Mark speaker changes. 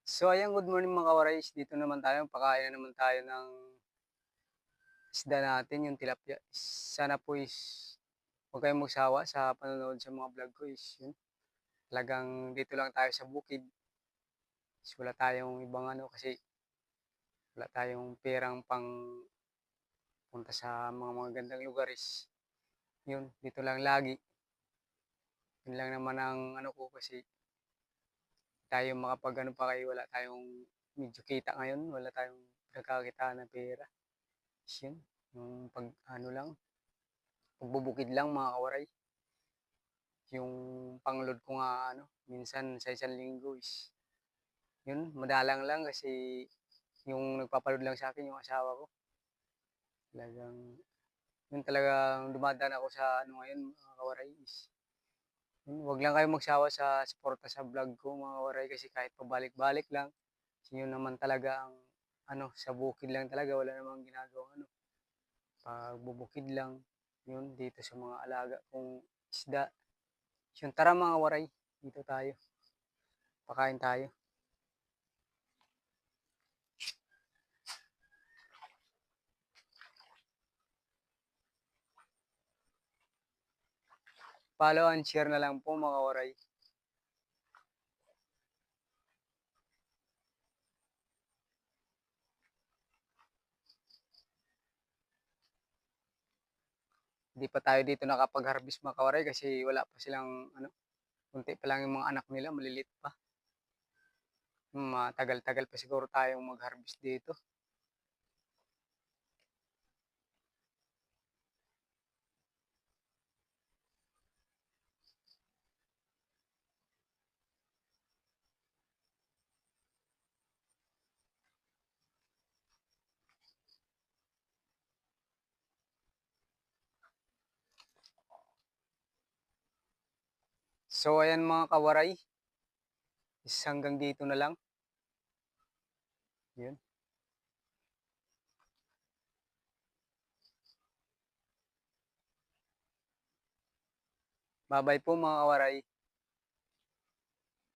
Speaker 1: So ayan, good morning mga ka-Warais. Dito naman tayo, pakain na naman tayo ng isda natin, yung tilapia. Sana po is huwag kayong magsawa sa panonood sa mga vlog ko is yun. Talagang dito lang tayo sa bukid. Is wala tayong ibang ano kasi wala tayong perang pang punta sa mga gandang lugar is yun, dito lang lagi. Yun lang naman ang ano ko kasi tayo makapag ano pa kayo, wala tayong medyo kita ngayon, wala tayong nagkakita ng pera. Is yun, yung pag ano lang, pagbubukid lang mga kawaray. Yung pangload ko nga ano, minsan sa isang linggo is yun, madalang lang kasi yung nagpapaload lang sa akin yung asawa ko. Talagang yun talagang dumadaan ako sa ano ngayon mga kawaray is yun, wag lang kayo magsawa sa suporta sa vlog ko mga kawaray kasi kahit pabalik-balik lang, yun naman talaga ang ano, sa bukid lang talaga, wala namang ginagawa ano, pagbubukid lang, yun, dito sa mga alaga kong isda. Yun, tara mga waray, dito tayo, pakain tayo. Follow and share na lang po mga waray. Hindi pa tayo dito nakapag-harvest mga kawaray kasi wala pa silang ano, kunti pa lang yung mga anak nila, malilit pa. Matagal-tagal pa siguro tayong mag-harvest dito. So ayan mga kawaray, is hanggang dito na lang. Yun. Bye-bye po mga kawaray.